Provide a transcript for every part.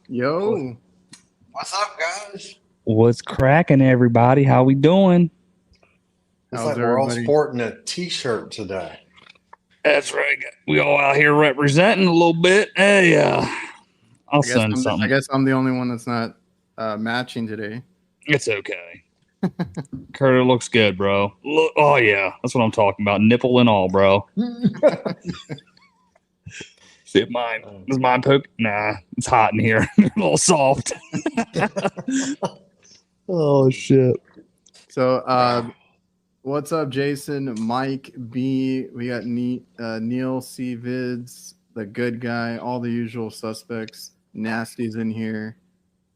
Yo. What's up, guys? What's cracking, everybody? How we doing? It's like we're all sporting a t-shirt today. That's right. We all out here representing a little bit. Hey, I'll send something. I guess I'm the only one that's not matching today. It's okay. Kurt, it looks good, bro. Look, oh, yeah. That's what I'm talking about. Nipple and all, bro. See if mine. Does mine poke? Nah, it's hot in here. A little soft. Oh, shit. So, what's up, Jason, Mike, B? We got Neil, C. Vids, the good guy, all the usual suspects. Nasty's in here.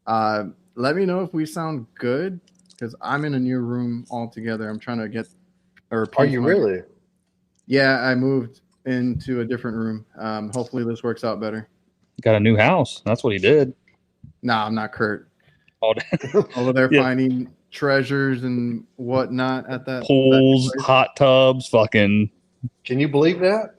Let me know if we sound good, because I'm in a new room altogether. I'm trying to get a repeat. Are you really? Yeah, I moved into a different room. Hopefully this works out better. Got a new house. That's what he did. Nah, I'm not Kurt. Oh, over there finding treasures and whatnot at that pools, hot tubs, fucking. Can you believe that?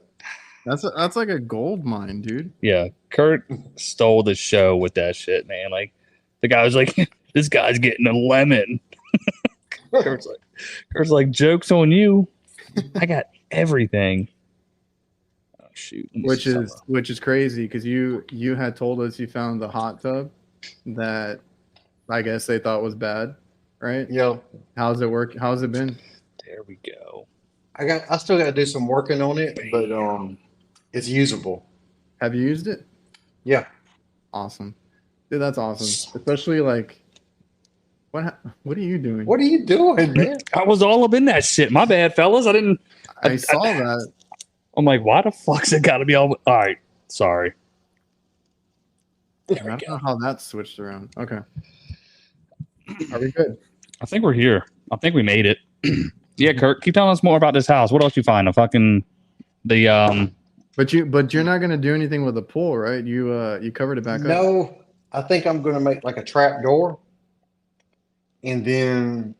That's like a gold mine, dude. Yeah, Kurt stole the show with that shit, man. Like the guy was like, "This guy's getting a lemon." Kurt's like, "Joke's on you. I got everything." Oh shoot! Which is crazy because you had told us you found the hot tub that I guess they thought was bad, right? Yeah. How's it work? How's it been? There we go. I still got to do some working on it, but it's usable. Have you used it? Yeah. Awesome, dude. That's awesome. Especially like, what are you doing? What are you doing, man? I was all up in that shit. My bad, fellas. I saw that. I'm like, why the fuck's it got to be all? All right, sorry. I don't know how that switched around. Okay. Are we good? I think we're here. I think we made it. Yeah, Kurt, keep telling us more about this house. What else you find? But you're not gonna do anything with the pool, right? You covered it back up. No, I think I'm gonna make like a trap door and then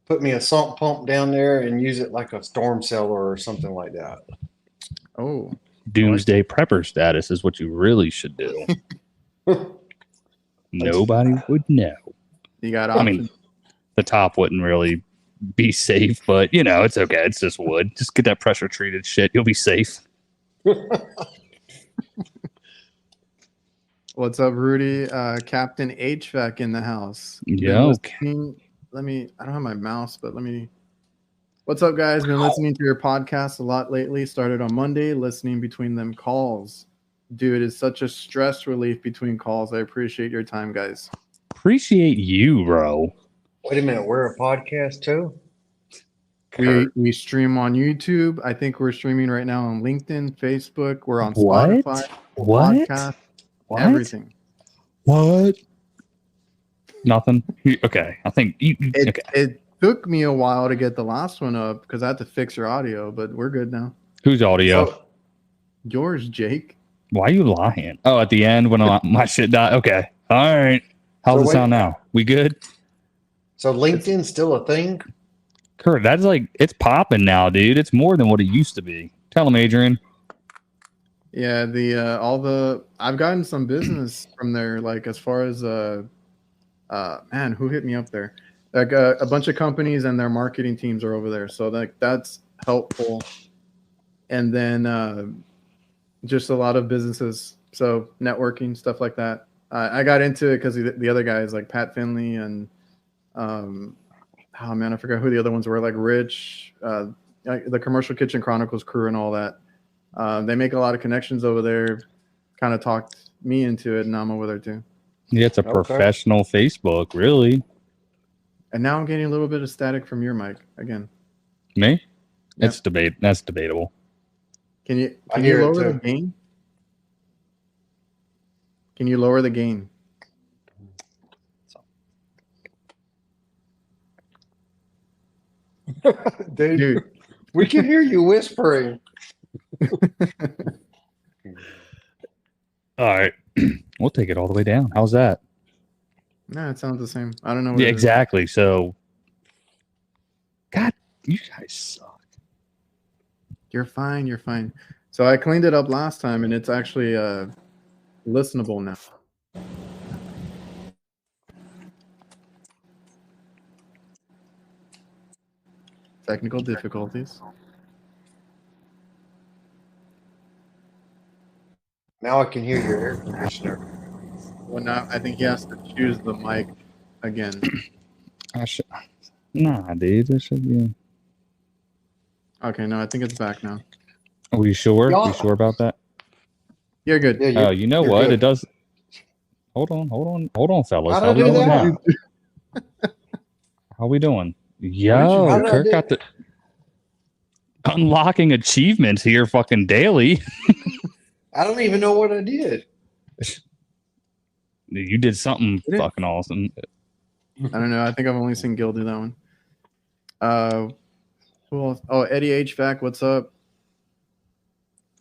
put me a sump pump down there and use it like a storm cellar or something like that. Oh. Doomsday prepper status is what you really should do. Nobody would know. You got I mean, the top wouldn't really be safe, but it's okay. It's just wood. Just get that pressure treated shit. You'll be safe. What's up, Rudy? Captain HVAC in the house. Yeah. I don't have my mouse, but what's up, guys? Been listening to your podcast a lot lately. Started on Monday, listening between them calls. Dude, it's such a stress relief between calls. I appreciate your time, guys. Appreciate you, bro. Wait a minute, we're a podcast too? We stream on YouTube. I think we're streaming right now on LinkedIn, Facebook. We're on Spotify. Podcast, everything. What? Nothing. Okay. I think it took me a while to get the last one up because I had to fix your audio, but we're good now. Whose audio? Yours, Jake. Why are you lying? Oh, at the end when my shit died. Okay. All right. How's it sound now? We good? So LinkedIn's still a thing? Kurt, that's like, it's popping now, dude. It's more than what it used to be. Tell him, Adrian. Yeah, I've gotten some business from there, like as far as man, who hit me up there? Like a bunch of companies and their marketing teams are over there, so that's helpful. And then just a lot of businesses, so networking stuff like that. I got into it because the other guys like Pat Finley and oh man, I forgot who the other ones were, like Rich, the Commercial Kitchen Chronicles crew and all that. They make a lot of connections over there. Kind of talked me into it, and I'm over there too. Yeah, it's a professional Facebook, really. And now I'm getting a little bit of static from your mic again. Me? Yep. That's debatable. Can you lower the gain? Can you lower the gain? Dude, we can hear you whispering. All right. We'll take it all the way down. How's that? No, it sounds the same. I don't know what Yeah, it is. exactly. So, God, you guys suck. You're fine. You're fine. So I cleaned it up last time, and it's actually listenable now. Technical difficulties. Now I can hear your air conditioner. Well, now I think he has to choose the mic again. Nah, dude. There should be. Okay, no, I think it's back now. Are you sure? Yeah. You sure about that? You're good. Yeah, Oh, you know you're what? good. It does. Hold on, fellas. How'd How I we do doing that? now? How we doing? How'd Yo, I Kirk do? got the unlocking achievements here fucking daily. I don't even know what I did. You did something Did it? fucking awesome. I don't know. I think I've only seen Gil do that one. Who else? Oh, Eddie HVAC, what's up?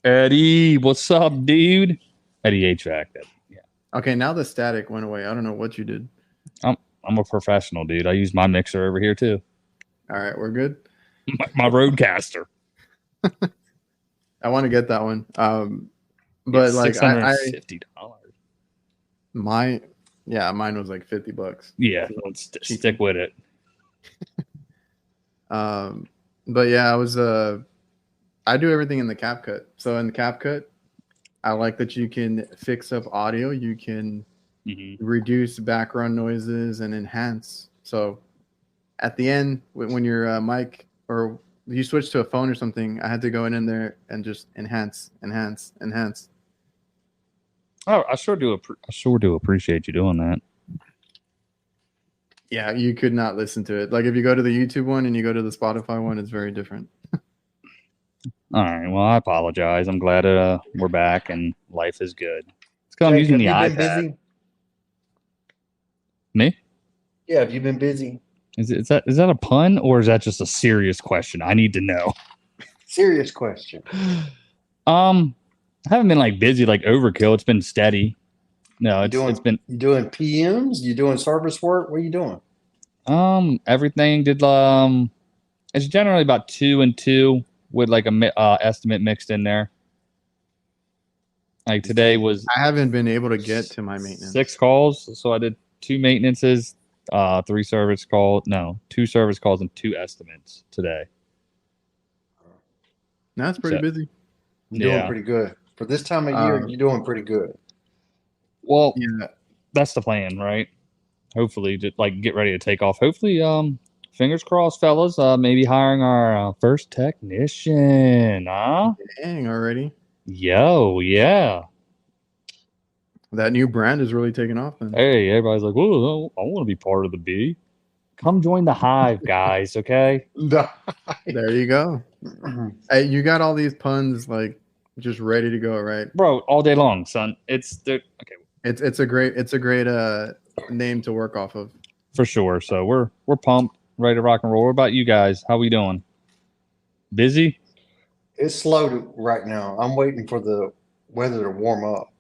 Eddie, what's up, dude? Eddie HVAC. Yeah. Okay, now the static went away. I don't know what you did. I'm a professional, dude. I use my mixer over here too. All right, we're good. My Roadcaster. I want to get that one. But like $650. mine was like $50. Yeah, So let's stick with it. But yeah, I do everything in the CapCut. So in the CapCut, I like that you can fix up audio, you can reduce background noises and enhance. So at the end, when your mic or you switch to a phone or something, I had to go in there and just enhance. Oh, I sure do appreciate you doing that. Yeah, you could not listen to it. Like if you go to the YouTube one and you go to the Spotify one, it's very different. All right. Well, I apologize. I'm glad we're back and life is good. It's because I'm Jake, using the have you been iPad. busy? Me? Yeah, have you been busy? Is that a pun or is that just a serious question? I need to know. Serious question. I haven't been like busy like overkill. It's been steady. No, it's been You doing PMs? You doing service work? What are you doing? everything did it's generally about 2 and 2 with like a estimate mixed in there. Like today was I haven't been able to get to my maintenance. 6 calls, so I did 2 maintenances, 2 service calls and 2 estimates today. No, it's pretty busy. You're Yeah. doing pretty good. For this time of year, you're doing pretty good. Well, Yeah. that's the plan, right? Hopefully, just like get ready to take off. Hopefully, fingers crossed, fellas. Maybe hiring our first technician, huh? Dang, already. Yo, yeah. That new brand is really taking off then. Hey, everybody's like, "Whoa, I want to be part of the bee." Come join the hive, guys. Okay. There you go. Hey, you got all these puns like just ready to go, right? Bro, all day long, son. Okay. It's a great name to work off of. For sure. So we're pumped, ready to rock and roll. What about you guys? How we doing? Busy? It's slow right now. I'm waiting for the weather to warm up.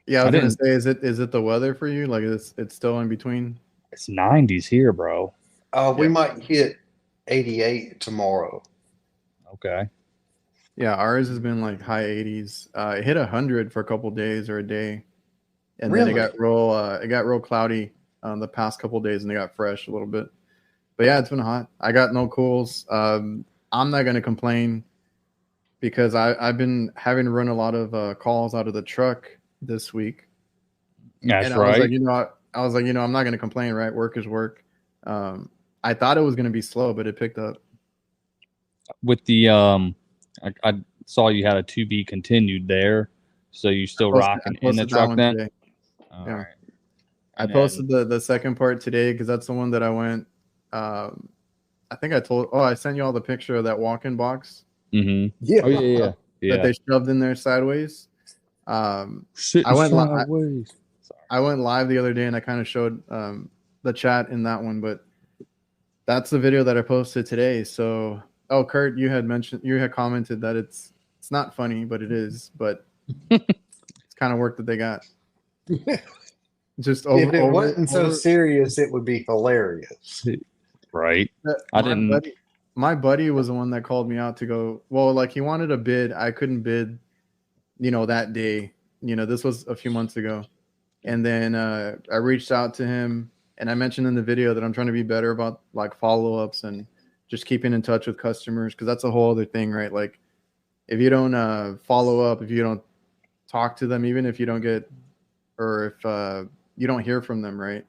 Yeah, I was gonna say, is it the weather for you? Like it's still in between? It's 90s here, bro. We might hit 88 tomorrow. Okay. Yeah, ours has been like high 80s. It hit 100 for a couple days or a day, and Really? then it got real cloudy the past couple days, and it got fresh a little bit. But yeah, it's been hot. I got no cools. I'm not gonna complain because I've been having to run a lot of calls out of the truck this week. That's and right. I was like, I'm not gonna complain, right? Work is work. I thought it was gonna be slow, but it picked up. With the I saw you had a to be continued there, so you still rocking in the truck then? Today. All Yeah. right. I posted the second part today because that's the one that I went. I think I sent you all the picture of that walk-in box. Mm-hmm. Yeah. Oh yeah. That they shoved in there sideways. Sitting I went sideways. I went live the other day and I kind of showed the chat in that one, but that's the video that I posted today. So, oh, Kurt, you had commented that it's not funny, but it is. But it's kind of work that they got. Just If it wasn't so serious, it would be hilarious. Right. My buddy was the one that called me out to go. Well, like he wanted a bid. I couldn't bid, that day. This was a few months ago. And then I reached out to him, and I mentioned in the video that I'm trying to be better about like follow-ups and just keeping in touch with customers, because that's a whole other thing, right? Like if you don't follow up, if you don't talk to them, even if you don't get, or if you don't hear from them, right?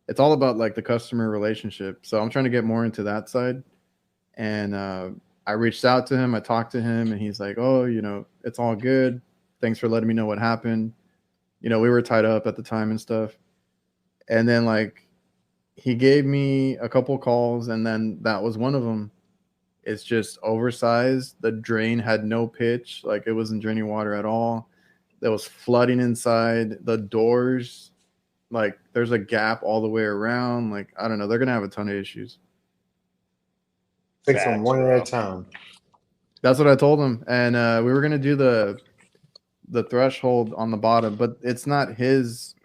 It's all about like the customer relationship. So I'm trying to get more into that side. And I reached out to him, I talked to him, and he's like, oh, it's all good. Thanks for letting me know what happened. We were tied up at the time and stuff. And then like he gave me a couple calls, and then that was one of them. It's just oversized. The drain had no pitch. Like it wasn't draining water at all. There was flooding inside. The doors, like there's a gap all the way around. Like, I don't know. They're going to have a ton of issues. Fix them one at a time. That's what I told him. And we were going to do the threshold on the bottom, but it's not his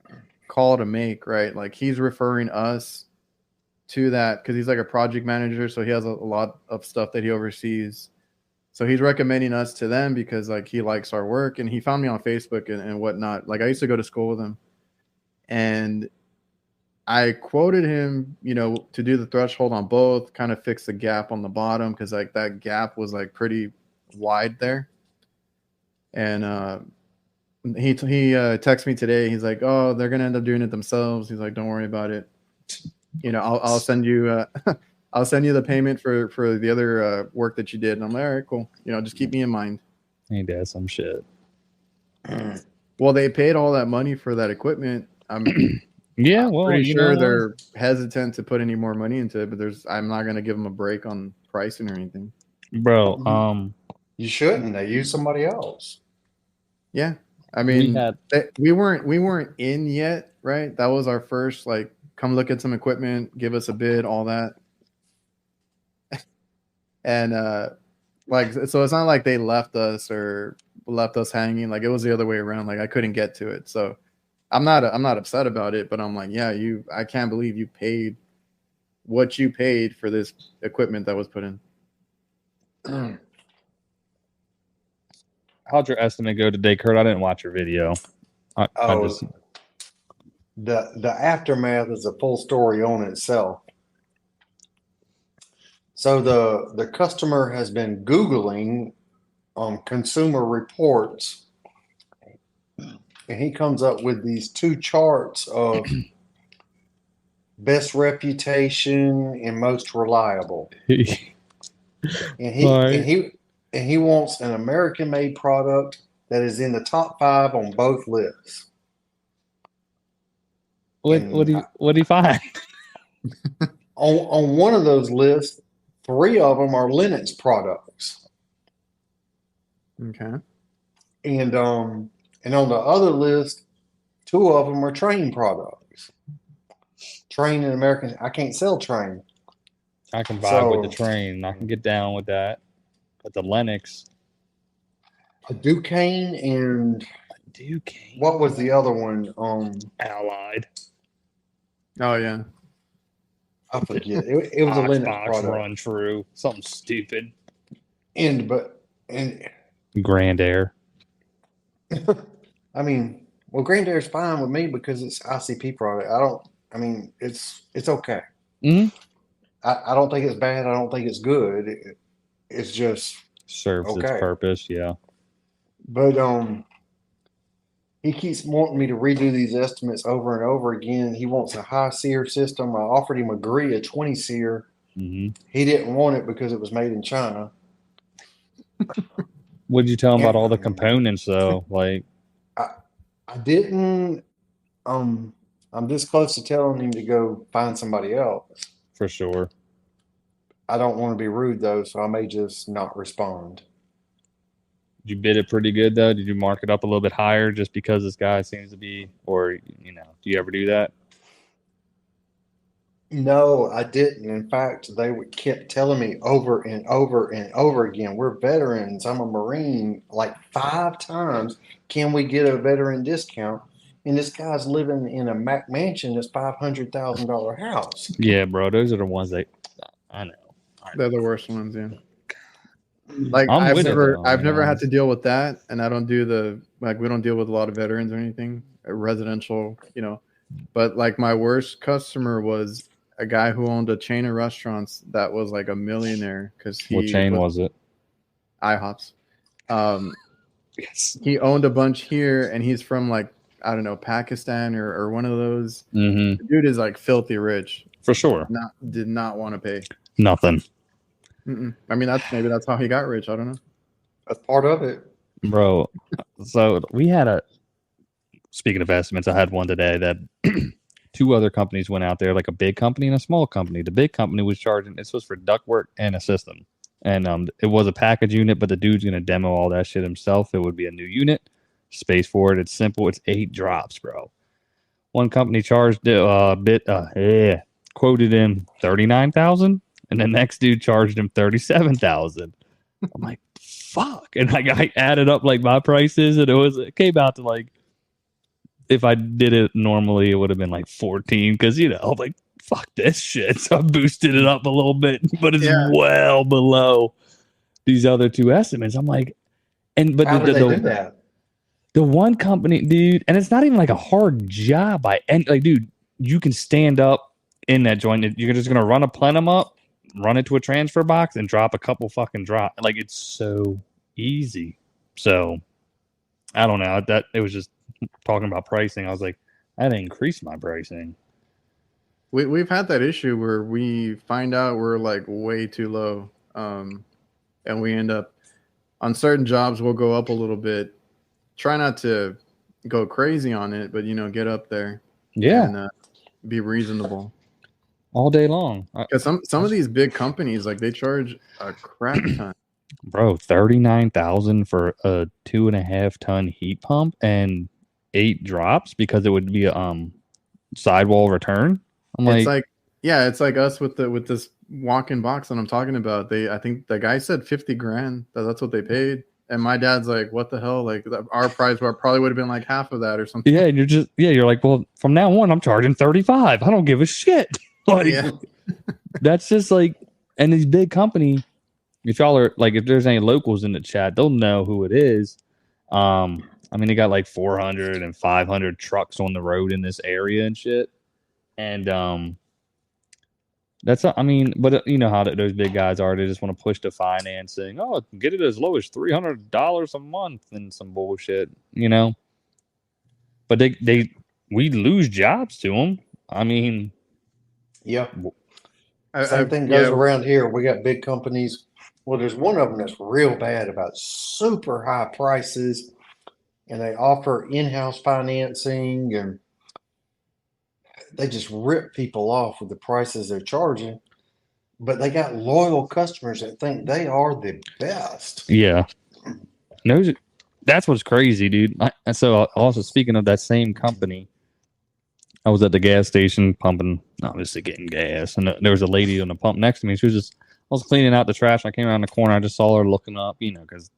call to make, right? Like he's referring us to that because he's like a project manager. So he has a lot of stuff that he oversees. So he's recommending us to them because like he likes our work, and he found me on Facebook and whatnot. Like I used to go to school with him, and I quoted him, to do the threshold on both, kind of fix the gap on the bottom, because like that gap was like pretty wide there. And he texted me today. He's like, oh, they're gonna end up doing it themselves. He's like, don't worry about it. I'll send you I'll send you the payment for the other work that you did. And I'm like, all right, cool. Just keep me in mind. He does some shit. Well, they paid all that money for that equipment. Yeah, I'm well, pretty sure they're hesitant to put any more money into it, but I'm not going to give them a break on pricing or anything. Bro, you shouldn't. They use somebody else. Yeah. I mean, we weren't in yet, right? That was our first, like, come look at some equipment, give us a bid, all that. And so it's not like they left us hanging. Like it was the other way around. Like I couldn't get to it. So I'm not upset about it, but I'm like, yeah, I can't believe you paid what you paid for this equipment that was put in. How'd your estimate go today, Kurt? I didn't watch your video. The aftermath is a full story on itself. So the customer has been Googling consumer reports, and he comes up with these two charts of best reputation and most reliable. And he wants an American-made product that is in the top 5 on both lists. What do you find? On one of those lists, 3 of them are Linux products. Okay. And on the other list, 2 of them are Train products. Train in American, I can't sell Train. I can vibe with the Train. I can get down with that. But the Linux, a Duquesne and what was the other one? Allied. Oh yeah. I forget. It was a Linux product. Run true. Something stupid. And Grand Air. I mean, well, Grand Air's fine with me because it's ICP product. It's okay. Mm-hmm. I don't think it's bad. I don't think it's good. It's just serves its purpose, yeah. But he keeps wanting me to redo these estimates over and over again. He wants a high SEER system. I offered him a 20 SEER. Mm-hmm. He didn't want it because it was made in China. What did you tell him about all the components, though? Like, I didn't. I'm this close to telling him to go find somebody else. For sure. I don't want to be rude, though, so I may just not respond. Did you bid it pretty good, though? Did you mark it up a little bit higher just because this guy seems to be, or, do you ever do that? No, I didn't. In fact, they kept telling me over and over and over again, we're veterans. I'm a Marine, like 5 times. Can we get a veteran discount? And this guy's living in a Mac mansion that's $500,000 house. Yeah, bro. Those are the ones that I know. They're the worst ones, yeah. Like I'm I've with it, never though, I've you never know. had to deal with that, and I don't do we don't deal with a lot of veterans or anything, residential, you know. But like my worst customer was a guy who owned a chain of restaurants that was like a millionaire because What chain was it? IHOPs. Yes. He owned a bunch here, and he's from like I don't know Pakistan or one of those. Mm-hmm. The dude is like filthy rich. For sure. Did not want to pay. Nothing. I mean, maybe that's how he got rich. I don't know. That's part of it. Bro. So we had speaking of estimates, I had one today that 2 other companies went out there, like a big company and a small company. The big company was charging, this was for ductwork and a system. And it was a package unit, but the dude's going to demo all that shit himself. It would be a new unit, space for it. It's simple. It's 8 drops, bro. One company charged quoted him $39,000, and the next dude charged him $37,000. I'm like, fuck. And I added up like my prices, and it came out to like, if I did it normally, it would have been like 14 because I'm like, fuck this shit. So I boosted it up a little bit, but it's well below these other 2 estimates. I'm like, but How did they do that? The one company, dude, and it's not even like a hard job dude, you can stand up in that joint. You're just gonna run a plenum up, run it to a transfer box, and drop a couple fucking drop. Like it's so easy. So I don't know. That it was just talking about pricing. I was like, I had to increase my pricing. We've had that issue where we find out we're like way too low, and we end up on certain jobs we'll go up a little bit. Try not to go crazy on it, but get up there. Yeah, and be reasonable all day long. Because some of these big companies, like, they charge a crap ton. Bro, $39,000 for a 2.5 ton heat pump and 8 drops because it would be a sidewall return. It's like us with this walk-in box that I'm talking about. I think the guy said $50,000. That's what they paid. And my dad's like, what the hell? Like, our price probably would have been like half of that or something. Yeah, and you're like, well, from now on, I'm charging $35. I don't give a shit. That's just like, and these big company, if y'all are like, if there's any locals in the chat, they'll know who it is. I mean, they got like 400 and 500 trucks on the road in this area and shit. And that's, I mean, but you know how those big guys are. They just want to push the financing. Oh, get it as low as $300 a month and some bullshit, But we lose jobs to them. I mean, yeah. Same thing goes around here. We got big companies. Well, there's one of them that's real bad about super high prices, and they offer in-house financing, and they just rip people off with the prices they're charging. But they got loyal customers that think they are the best. Yeah. No, that's what's crazy, dude. So also, speaking of that same company, I was at the gas station pumping, obviously getting gas, and there was a lady on the pump next to me. I was cleaning out the trash. I came around the corner. I just saw her looking up, because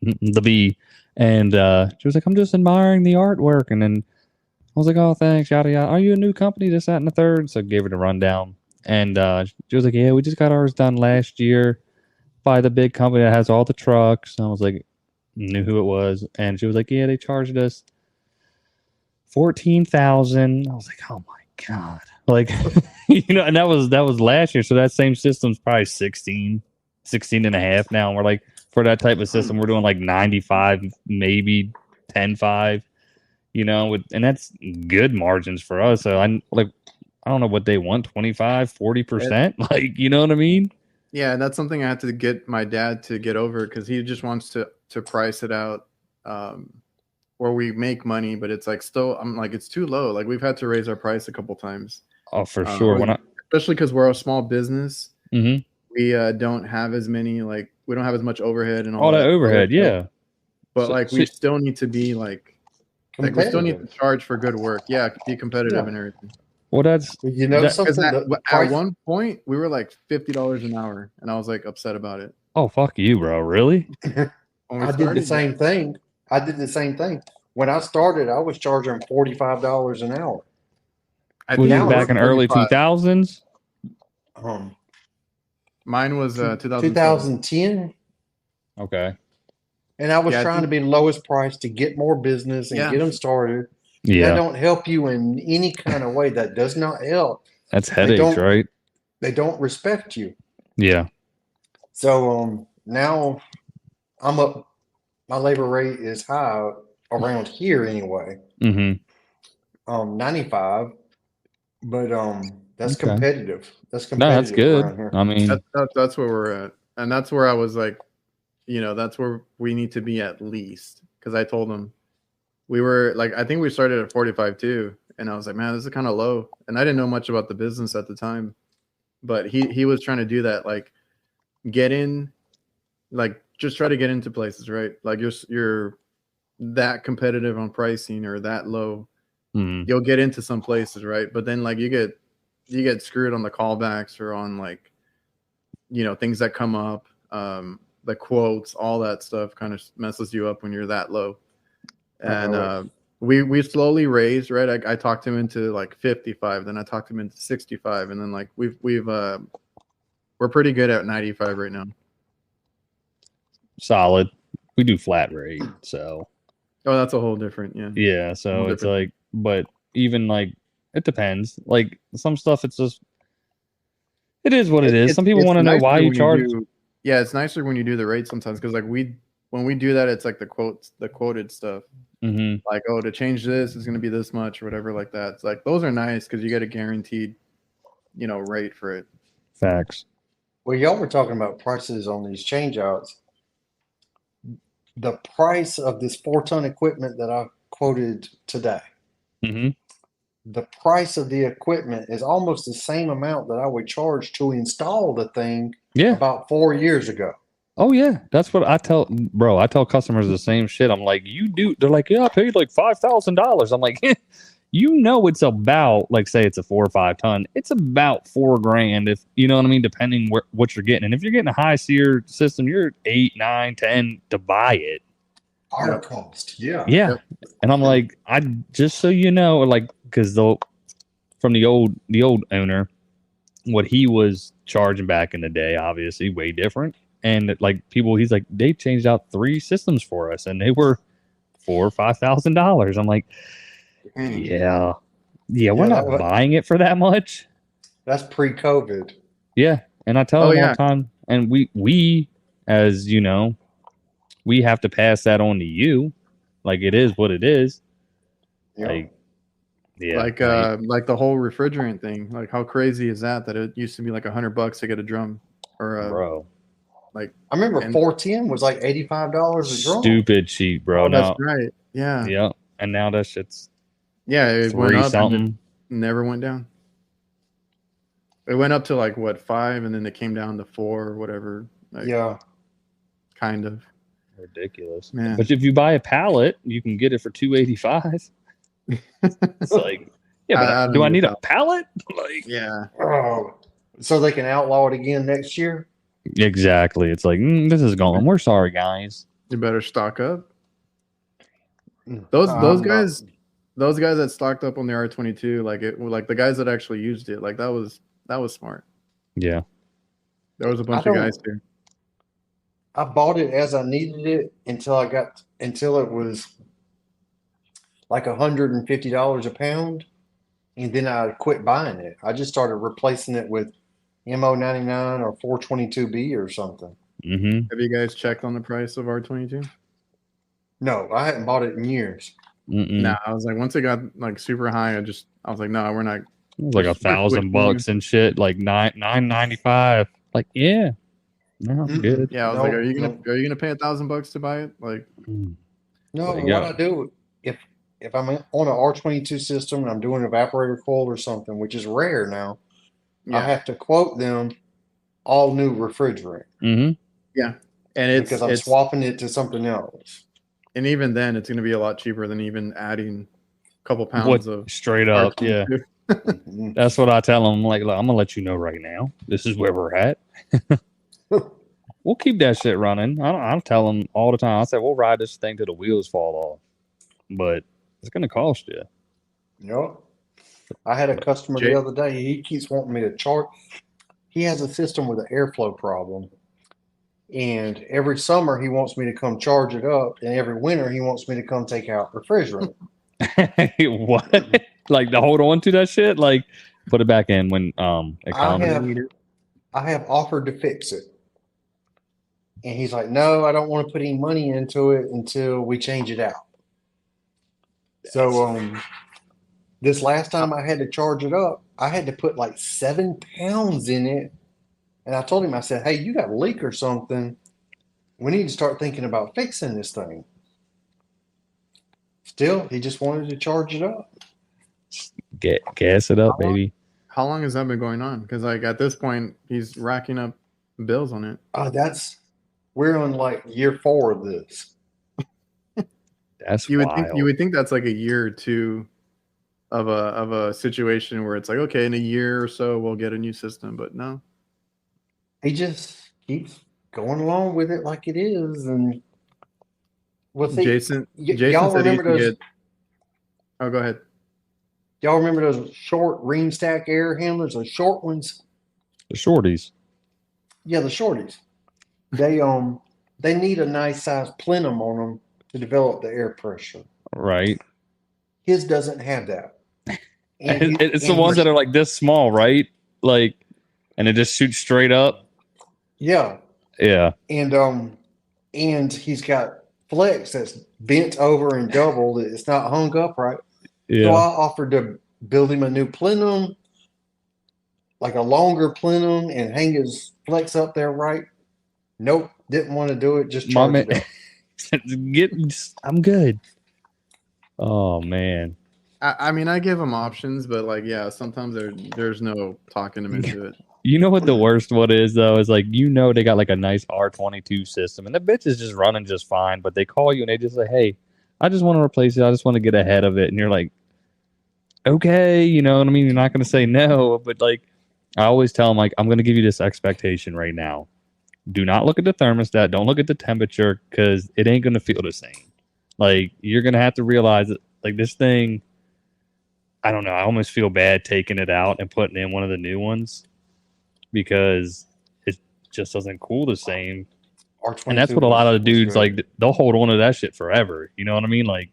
the bee. And she was like, I'm just admiring the artwork. And then I was like, oh, thanks, yada, yada. Are you a new company, this, that, and the third? So I gave her the rundown. And she was like, yeah, we just got ours done last year by the big company that has all the trucks. And I was like, knew who it was. And she was like, yeah, they charged us $14,000. I was like, oh my God. Like, and that was last year. So that same system's probably 16 and a half now. And we're like, for that type of system, we're doing like 95, maybe 10.5, and that's good margins for us. So I don't know what they want, 25, 40%. Like, you know what I mean? Yeah. And that's something I had to get my dad to get over, because he just wants to price it out where we make money, but it's like still, I'm like, it's too low. Like, we've had to raise our price a couple times. Oh, for sure. Especially because we're a small business. Mm-hmm. We don't have as many, like, we don't have as much overhead and all that overhead. Yeah. But we still need to be like we still need to charge for good work. Yeah, be competitive and everything. Well, that's something. At one point, we were like $50 an hour, and I was like upset about it. Oh, fuck you, bro! Really? I did the same thing. When I started, I was charging $45 an hour. Was it back in early 2000s? Mine was 2010. Okay. And I was trying to be the lowest price to get more business and get them started. Yeah. That don't help you in any kind of way. That does not help. That's headaches, right? They don't respect you. Yeah. So now I'm up. My labor rate is high around here anyway. 95, but that's competitive. That's competitive. No, that's good. I mean, that's where we're at, and that's where I was like, that's where we need to be at least. Because I told him we were like, I think we started at 45 too, and I was like, man, this is kind of low, and I didn't know much about the business at the time, but he was trying to do that, like get in, like just try to get into places, right? Like you're that competitive on pricing or that low, you'll get into some places, right? But then like you get screwed on the callbacks or on like, things that come up, the quotes, all that stuff kind of messes you up when you're that low. And we slowly raised, right? I talked him into like 55, then I talked him into 65, and then like we're pretty good at 95 right now. Solid. We do flat rate, so. Oh, that's a whole different, yeah. So it's like, but even like it depends. Like some stuff, it's just it is what it is. Some people want to know why you charge. It's nicer when you do the rate sometimes, because like when we do that, it's like the quoted stuff. Like, oh, to change this is going to be this much or whatever, like that. It's like those are nice because you get a guaranteed, rate for it. Facts. Well, y'all were talking about prices on these changeouts. The price of this 4-ton equipment that I quoted today, the price of the equipment is almost the same amount that I would charge to install the thing about 4 years ago. Oh, yeah. That's what I tell, bro. I tell customers the same shit. I'm like, they're like, yeah, I paid like $5,000. I'm like, it's about, like, say it's a 4 or 5 ton. It's about $4,000 if, you know what I mean, depending what you're getting. And if you're getting a high SEER system, you're 8, 9, 10 to buy it. Our cost. Yeah. Yeah. Yep. And I'm like, just so you know, like, because from the old owner, what he was charging back in the day, obviously way different. And like he's like, they changed out 3 systems for us, and they were $4,000 or $5,000. I'm like, yeah, we're not buying it for that much. That's pre-COVID. Yeah, and I tell them all the time, and we, as you know, we have to pass that on to you. Like it is what it is. Yeah. Like the whole refrigerant thing. Like how crazy is that it used to be like $100 to get a drum or a bro. Like I remember 410 was like $85 a drum. Stupid cheap, bro. Oh, that's right. Yeah. Yeah. And now that shit's it went up something. Never went down. It went up to like what 5, and then it came down to 4 or whatever. Like, kind of ridiculous. Man. But if you buy a pallet, you can get it for $285. It's like, but do I need a pallet? Like, oh, so they can outlaw it again next year. Exactly. It's like this is gone. We're sorry, guys. You better stock up. Those guys that stocked up on the R22, like the guys that actually used it, like that was smart. Yeah. There was a bunch of guys there. I bought it as I needed it until it was like $150 a pound, and then I quit buying it. I just started replacing it with MO99 or 422B or something. Have you guys checked on the price of R22? No, I hadn't bought it in years. Nah, I was like, once it got like super high, I was like, no, we're not. It was like $1,000 and shit, like $995. Like, yeah, no, I'm good. Yeah, I was like, are you gonna pay $1,000 to buy it? Like, no. What I do if I'm on an R22 system and I'm doing an evaporator coil or something, which is rare now. I have to quote them all new refrigerant. Yeah, and because I'm swapping it to something else. And even then, it's going to be a lot cheaper than even adding a couple pounds of straight up. R22. That's what I tell them. Like, look, I'm gonna let you know right now. This is where we're at. We'll keep that shit running. I tell them all the time. I say we'll ride this thing till the wheels fall off, but it's gonna cost you. Yep. I had a customer the other day. He keeps wanting me to charge. He has a system with an airflow problem, and every summer he wants me to come charge it up, and every winter he wants me to come take out refrigerant. What? Like to hold on to that shit? Like put it back in when I have offered to fix it. And he's like, no, I don't want to put any money into it until we change it out. So this last time I had to charge it up, I had to put like 7 pounds in it. And I told him, I said, hey, you got a leak or something. We need to start thinking about fixing this thing. Still, he just wanted to charge it up. Gas it up, baby. How long has that been going on? Because like at this point, he's racking up bills on it. We're on like year 4 of this. That's you wild. would think that's like a year or two of a situation where it's like, okay, in a year or so we'll get a new system, but no. He just keeps going along with it like it is, and Jason y'all said remember those? Oh, go ahead. Y'all remember those short ream stack air handlers, those short ones? The shorties. Yeah, the shorties. They need a nice size plenum on them to develop the air pressure. Right. His doesn't have that. It's the ones that are like this small, right? Like, and it just shoots straight up. Yeah. Yeah. And he's got flex that's bent over and doubled. It's not hung up right. Yeah. So I offered to build him a new plenum, like a longer plenum, and hang his flex up there right. Nope, didn't want to do it. Just charge it up. I'm good. Oh man. I mean, I give him options, but like, yeah, sometimes there's no talking him into it. You know what the worst one is though? Is like, you know, they got like a nice R22 system, and the bitch is just running just fine. But they call you and they just say, "Hey, I just want to replace it. I just want to get ahead of it." And you're like, "Okay, you know what I mean? You're not going to say no." But like, I always tell them, like, I'm going to give you this expectation right now. Do not look at the thermostat. Don't look at the temperature, because it ain't going to feel the same. Like, you're going to have to realize that, like, this thing, I don't know. I almost feel bad taking it out and putting in one of the new ones, because it just doesn't cool the same. And that's what a lot of the dudes, like, they'll hold on to that shit forever. You know what I mean? Like,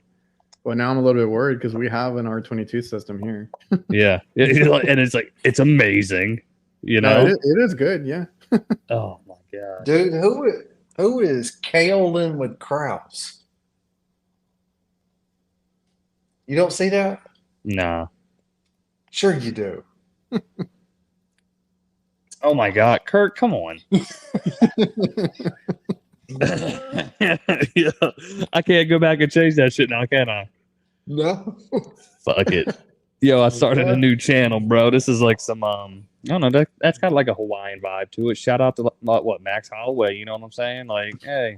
well, now I'm a little bit worried because we have an R22 system here. Yeah. And it's like, it's amazing. You know? No, it is good. Yeah. Oh my God. Dude, who is Koolin with Krauss? You don't see that? Nah. Sure you do. Oh my God, Kurt, come on. Yeah, I can't go back and change that shit now, can I? No. Fuck it. Yo, I started a new channel, bro. This is like some I don't know, that's got like a Hawaiian vibe to it. Shout out to what, Max Holloway, you know what I'm saying? Like, hey.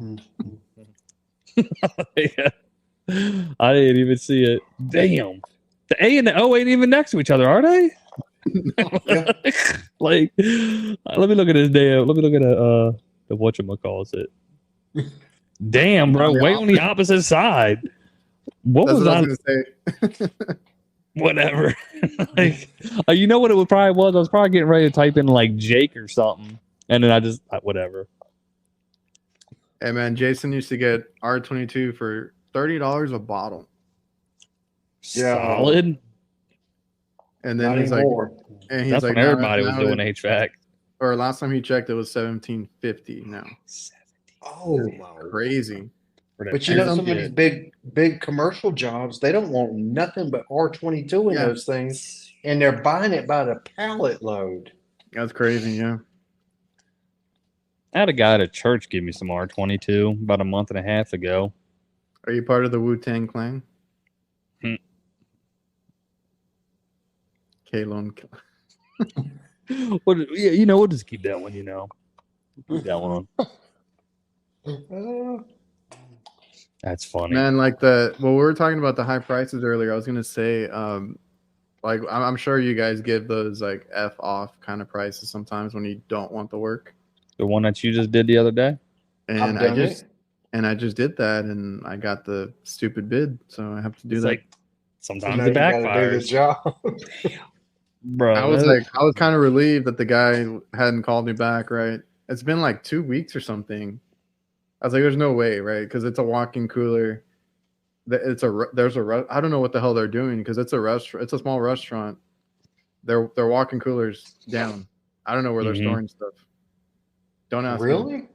Yeah. I didn't even see it. Damn. The A and the O ain't even next to each other, are they? Yeah. Like, let me look at this damn. Let me look at the whatchamacalls it. Damn, bro, way on the opposite side. What was I gonna say? Whatever. Like, you know what it probably was? I was probably getting ready to type in like Jake or something, and then I just whatever. Hey man, Jason used to get R22 for $30 a bottle. Yeah, solid. And then he's anymore. Like, and he's that's like, when everybody was doing HVAC. Or last time he checked, it was $17.50 now. Oh, crazy! But you know, some of these big commercial jobs, they don't want nothing but R22 in those things, and they're buying it by the pallet load. That's crazy, yeah. I had a guy at a church give me some R22 about a month and a half ago. Are you part of the Wu-Tang Clan? Koolin. Well, yeah, you know, we'll just keep that one, you know. Keep that one on. That's funny. Man, like we were talking about the high prices earlier. I was gonna say, Like I'm sure you guys give those like F off kind of prices sometimes when you don't want the work. The one that you just did the other day? And I just did that, and I got the stupid bid, so I have to do It's that. like sometimes it backfires. Bro, I was kind of relieved that the guy hadn't called me back. Right, it's been like 2 weeks or something. I was like, "There's no way, right?" Because it's a walk-in cooler. I don't know what the hell they're doing because it's a restaurant. It's a small restaurant. They're walking coolers down. I don't know where they're storing stuff. Don't ask me. Really?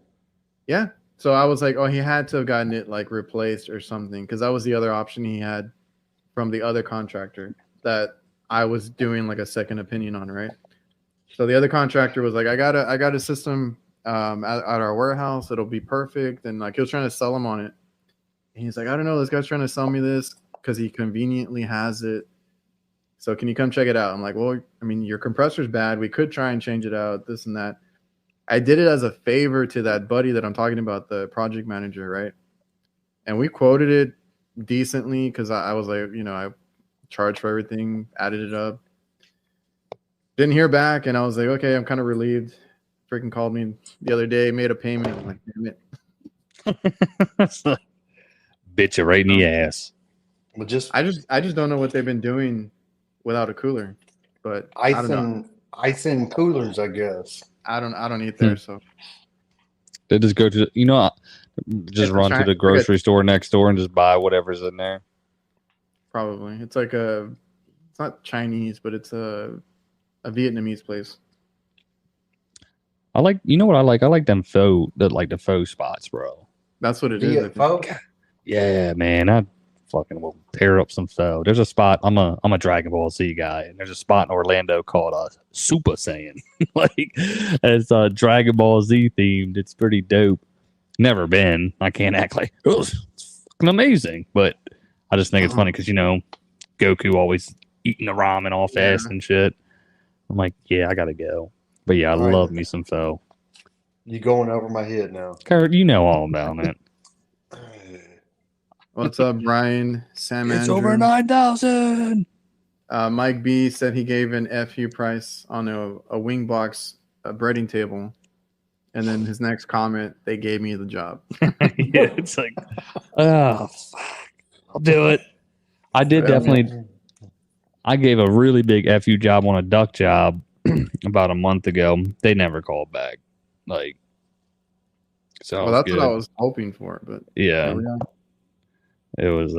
Yeah. So I was like, oh, he had to have gotten it like replaced or something because that was the other option he had from the other contractor that I was doing like a second opinion on, right? So the other contractor was like, I got a system at our warehouse. It'll be perfect. And like he was trying to sell him on it. And he's like, I don't know, this guy's trying to sell me this because he conveniently has it. So can you come check it out? I'm like, well, I mean, your compressor's bad. We could try and change it out, this and that. I did it as a favor to that buddy that I'm talking about, the project manager, right? And we quoted it decently because I was like, I charged for everything, added it up. Didn't hear back, and I was like, okay, I'm kind of relieved. Freaking called me the other day, made a payment. I'm like, damn it. Bitch you right in the ass. Well, I just don't know what they've been doing without a cooler. But I don't know. Ice in coolers, I guess. I don't eat there, so they just go to just run to the grocery store next door and just buy whatever's in there. Probably. It's like it's not Chinese, but it's a Vietnamese place. I like what I like? I like them the faux spots, bro. That's what it is. Yeah, man. I fucking will tear up some faux. There's a spot. I'm a Dragon Ball Z guy, and there's a spot in Orlando called Super Saiyan. Like it's Dragon Ball Z themed. It's pretty dope. Never been. I can't act like it's fucking amazing, but I just think it's funny because Goku always eating the ramen all fast and shit. I'm like, yeah, I gotta go. But yeah, I love me some faux. You going over my head now, Kurt? You know all about it. What's up, Brian? Sam It's Andrew. over 9,000. Mike B said he gave an FU price on a wing box breading table. And then his next comment, they gave me the job. Yeah, it's like, oh, fuck. I'll do it. I did definitely. I gave a really big FU job on a duck job about a month ago. They never called back. Like, so well, that's good. What I was hoping for, but yeah. It was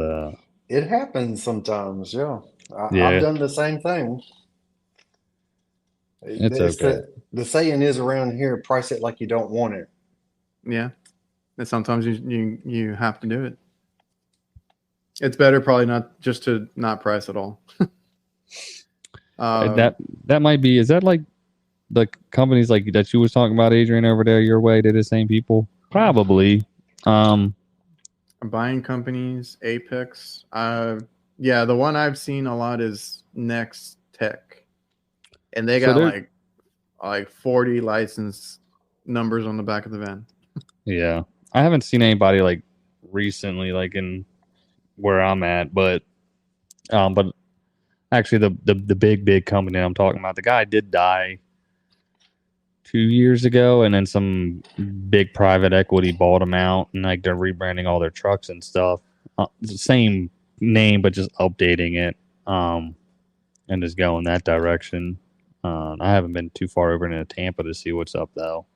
it happens sometimes, yeah. I've done the same thing. It's okay. The saying is around here, price it like you don't want it. Yeah. And sometimes you have to do it. It's better probably not just to not price at all. That might be, is that like the companies like that you was talking about, Adrian, over there your way? They're the same people? Probably. Buying companies, Apex. Yeah, the one I've seen a lot is Next Tech, and they got like 40 license numbers on the back of the van. Yeah, I haven't seen anybody like recently, like in where I'm at, but actually the big company I'm talking about, the guy did die 2 years ago, and then some big private equity bought them out, and like they're rebranding all their trucks and stuff. It's the same name, but just updating it, and just going that direction. I haven't been too far over into Tampa to see what's up though.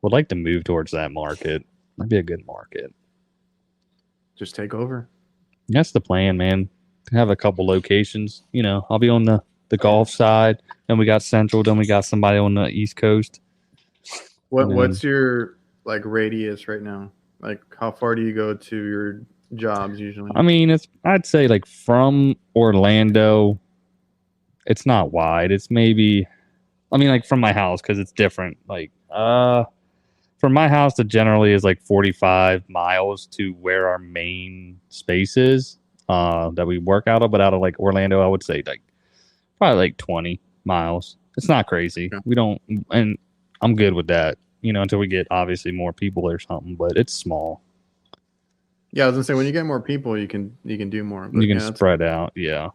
Would like to move towards that market. That'd be a good market. Just take over. That's the plan, man. Have a couple locations. I'll be on the Gulf side, then we got Central, then we got somebody on the East Coast. What's your like radius right now? Like how far do you go to your jobs usually? I mean, I'd say like from Orlando, it's not wide. It's maybe, I mean, like from my house, because it's different. Like from my house to generally is like 45 miles to where our main space is that we work out of. But out of like Orlando, I would say like probably like 20 miles. It's not crazy. Yeah. We don't, and I'm good with that, until we get obviously more people or something, but it's small. Yeah, I was gonna say when you get more people, you can do more. But you can spread out. Yeah.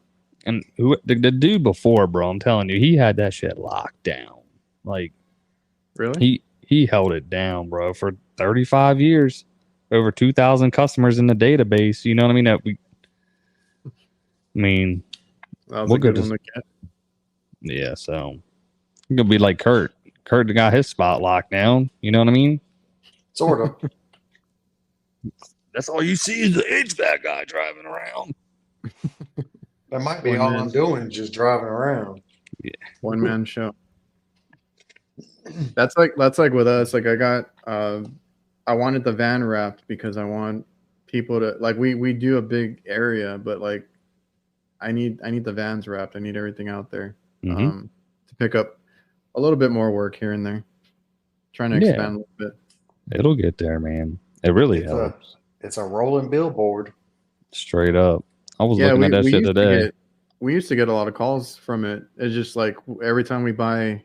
And the dude before, bro, I'm telling you, he had that shit locked down. Like, Really? He held it down, bro, for 35 years. Over 2,000 customers in the database. You know what I mean? That was we'll a good one to get. Yeah, so you're gonna be like Kurt. Kurt got his spot locked down. You know what I mean? Sort of. That's all you see is the HVAC guy driving around. That might be all I'm doing, just driving around. Yeah. One man show. That's like with us. Like I wanted the van wrapped because I want people to like we do a big area, but like I need the vans wrapped. I need everything out there to pick up a little bit more work here and there. Trying to expand a little bit. It'll get there, man. It really helps. It's a rolling billboard. Straight up. I was looking at that shit today. We used to get a lot of calls from it. It's just like every time we buy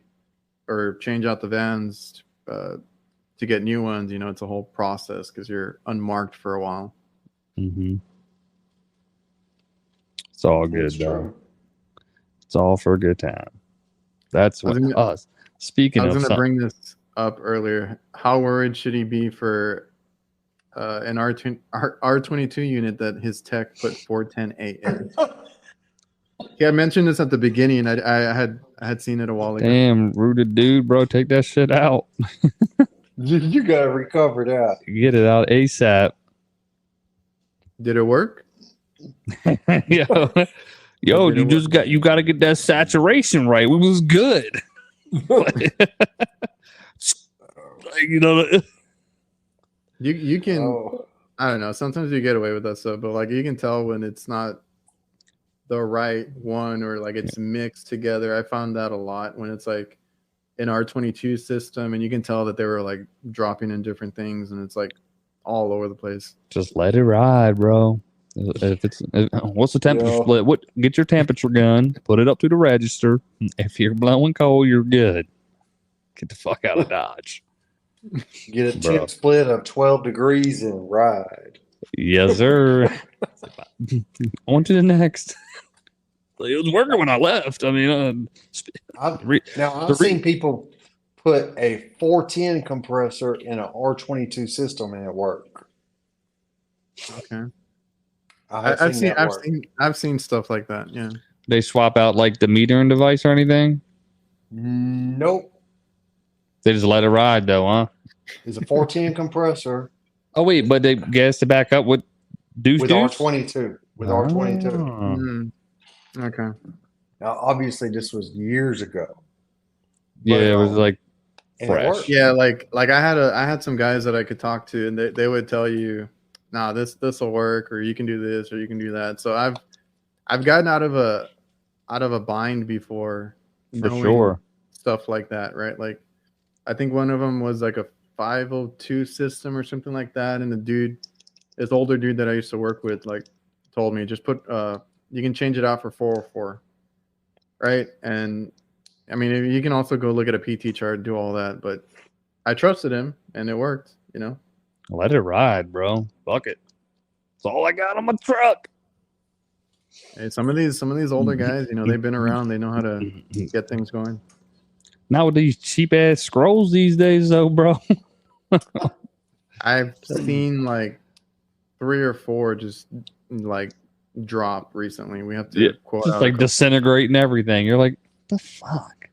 or change out the vans to get new ones, you know, it's a whole process because you're unmarked for a while. Mm-hmm. It's all good, though. It's all for a good time. That's what us. Speaking of, I was going to bring this up earlier. How worried should he be for an R22 unit that his tech put 410A in? Yeah, I mentioned this at the beginning. I had seen it a while ago. Damn, rooted dude, bro. Take that shit out. You got to recover that. Get it out ASAP. Did it work? Yo, you got to get that saturation right. It was good. You know, you can. I don't know. Sometimes you get away with that stuff, but like you can tell when it's not the right one or like it's mixed together. I found that a lot when it's like an R22 system and you can tell that they were like dropping in different things and it's like all over the place. Just let it ride, bro. What's the temperature split? Get your temperature gun, put it up to the register. If you're blowing cold, you're good. Get the fuck out of Dodge. Get a temp split of 12 degrees and ride. Yes, sir. On to the next. It was working when I left. I mean, I've seen people put a 410 compressor in an R22 system and it worked. Okay. I've seen stuff like that. Yeah. They swap out like the metering device or anything? Nope. They just let it ride though, huh? It's a 410 compressor. Oh wait, but they gas to back up with R22. With R22. Mm. Okay. Now, obviously, this was years ago. Yeah, it was like fresh. Yeah, like I had some guys that I could talk to, and they would tell you, "Nah, this will work, or you can do this, or you can do that." So I've gotten out of a bind before, for sure, stuff like that, right? Like I think one of them was like a 502 system or something like that, and this older dude that I used to work with, like told me just put you can change it out for 404, right? And I mean, you can also go look at a PT chart, do all that, but I trusted him and it worked, you know. Let it ride, bro. Fuck it. It's all I got on my truck. Hey, some of these older guys, you know, they've been around, they know how to get things going. Not with these cheap ass scrolls these days, though, bro. I've seen like 3 or 4 just like drop recently. We have to quote just like disintegrate and everything. You're like, the fuck?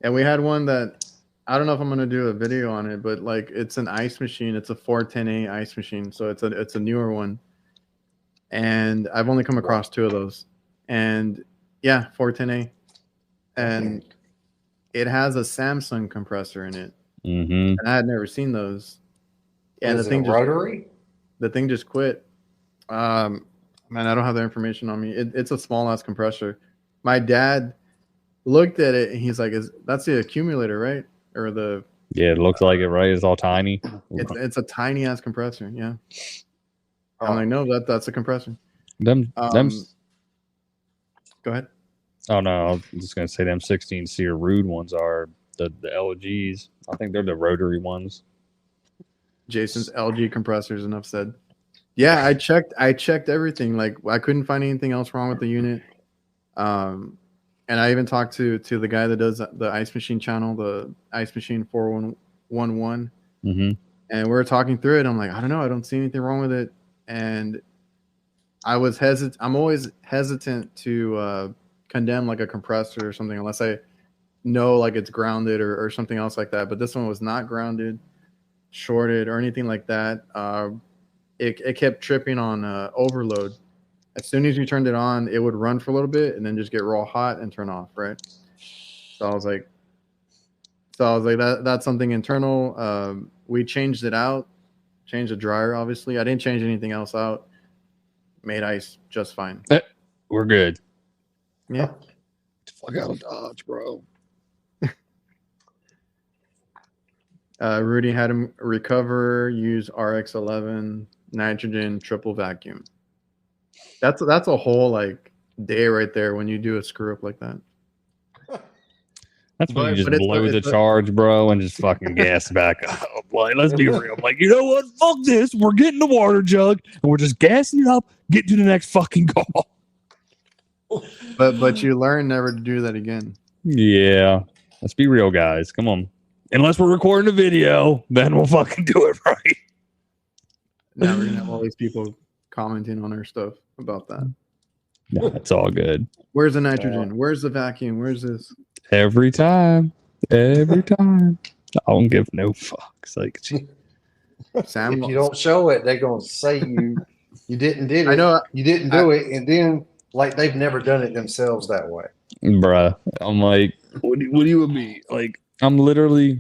And we had one that I don't know if I'm gonna do a video on it, but like it's an ice machine. It's a 410A ice machine, so it's a newer one. And I've only come across 2 of those. And yeah, 410A, and it has a Samsung compressor in it. Mm-hmm. And I had never seen those. And the thing rotary? The thing just quit. Man, I don't have the information on me. It's a small ass compressor. My dad looked at it and he's like, that's the accumulator, right? Or the it looks like it, right? It's all tiny. It's a tiny ass compressor, yeah. I'm like, no, that's a compressor. Them go ahead. Oh no, I was just gonna say them 16 SEER rude ones are the LGs. I think they're the rotary ones. Jason's LG compressors, enough said. Yeah, I checked everything. Like I couldn't find anything else wrong with the unit. And I even talked to the guy that does the Ice Machine channel, the Ice Machine 4111. Mm-hmm. And we were talking through it. I'm like, I don't know. I don't see anything wrong with it. And I was hesitant. I'm always hesitant to condemn like a compressor or something unless I know like it's grounded or something else like that. But this one was not grounded, shorted, or anything like that. It kept tripping on overload. As soon as you turned it on, it would run for a little bit and then just get real hot and turn off, right? So I was like, that's something internal. We changed it out, changed the dryer, obviously. I didn't change anything else out. Made ice just fine. We're good. Yeah. Fuck out of Dodge, bro. Rudy had him recover, use RX11, nitrogen, triple vacuum. That's a whole like day right there when you do a screw up like that. That's when you just blow the charge, bro, and just fucking gas back up. Like, let's be real. Like, you know what? Fuck this. We're getting the water jug and we're just gassing it up, getting to the next fucking call. But you learn never to do that again. Yeah. Let's be real, guys. Come on. Unless we're recording a video, then we'll fucking do it right. Now we're gonna have all these people commenting on our stuff about that. No, it's all good. Where's the nitrogen? Where's the vacuum? Where's this? Every time. I don't give no fucks. Like, Sam, if you don't show it, they're gonna say you didn't do it. I know you didn't do it, and then like they've never done it themselves that way. Bruh, I'm like, what do you want me? Like, I'm literally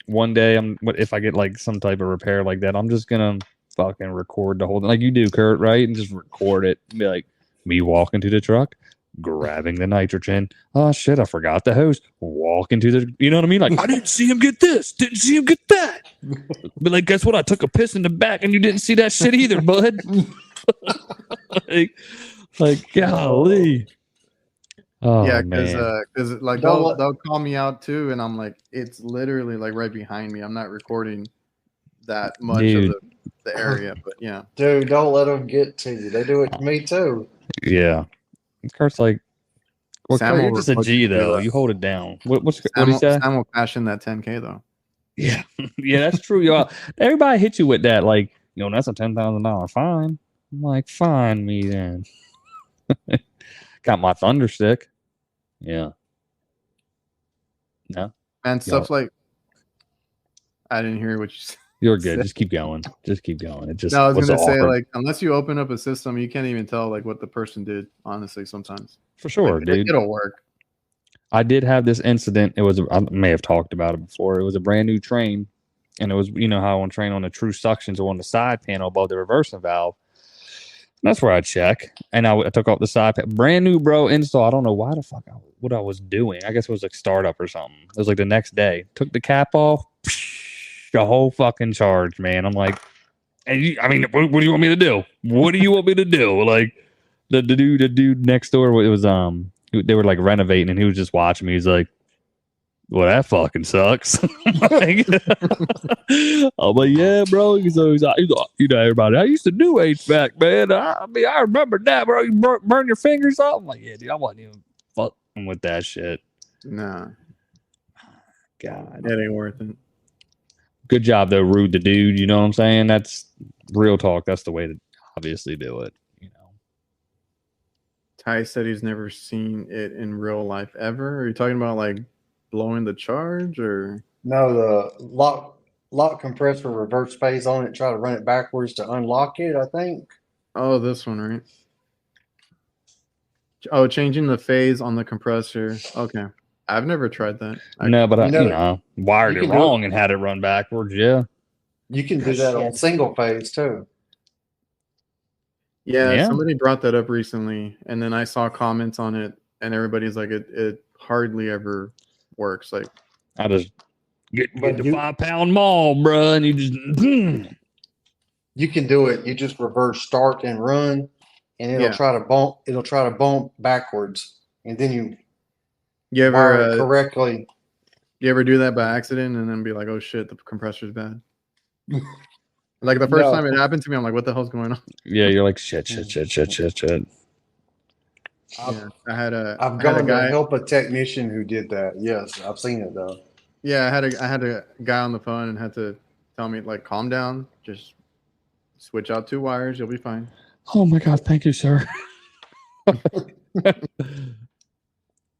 one day. If I get like some type of repair like that, I'm just gonna fucking record the whole thing, like you do, Kurt, right? And just record it. And be like, me walking to the truck, grabbing the nitrogen. Oh shit, I forgot the hose. Walking to the, you know what I mean? Like, I didn't see him get this. Didn't see him get that. But like, guess what? I took a piss in the back, and you didn't see that shit either, bud. like, golly. Oh, yeah, because like they'll call me out too, and I'm like, it's literally like right behind me. I'm not recording that much of the area, but yeah, dude, don't let them get to you. They do it to me too. Yeah, Kurt's like, well, Kurt, you're just a G though. You hold it down. What do you say? Sam will cash in that 10K though. Yeah, yeah, that's true, y'all. Everybody hit you with that, like, that's a $10,000 fine. I'm like, fine me then. Got my thunder stick. Yeah. No. And stuff like, I didn't hear what you said. You're good. Just keep going. Just keep going. It just no, I was gonna say, like, unless you open up a system, you can't even tell like what the person did. Honestly, sometimes for sure, dude, it'll work. I did have this incident. I may have talked about it before. It was a brand new train, and it was, how on train on the true suctions or on the side panel above the reversing valve. That's where I check, and I took off the side panel. Brand new, bro, install. I don't know why the fuck what I was doing. I guess it was like startup or something. It was like the next day. Took the cap off. The whole fucking charge, man. I'm like, what do you want me to do? What do you want me to do? Like, the dude next door, it was they were like renovating, and he was just watching me. He's like, well, that fucking sucks. I'm like, yeah, bro. He's like, everybody, I used to do HVAC, man. I remember that, bro. You burn your fingers off. I'm like, yeah, dude, I wasn't even fucking with that shit. Nah. God. That ain't worth it. Good job, though, Rude the dude. You know what I'm saying? That's real talk. That's the way to obviously do it. Ty said he's never seen it in real life ever. Are you talking about like blowing the charge or? No, the lock compressor reverse phase on it. Try to run it backwards to unlock it, I think. Oh, this one, right? Oh, changing the phase on the compressor. Okay. I've never tried that. No, but I wired it wrong and had it run backwards. Yeah. You can do that on single phase too. Yeah, somebody brought that up recently, and then I saw comments on it, and everybody's like, it hardly ever works. Like, I just get the 5-pound maul, bro, and you just you can do it. You just reverse start and run, and it'll try to bump. It'll try to bump backwards, and then you ever correctly. You ever do that by accident and then be like, oh shit, the compressor's bad? Like the first time it happened to me, I'm like, what the hell's going on? Yeah, you're like, shit. I've gone to help a technician who did that. Yes, I've seen it though. Yeah, I had a guy on the phone and had to tell me like, calm down, just switch out 2 wires, you'll be fine. Oh my God, thank you, sir.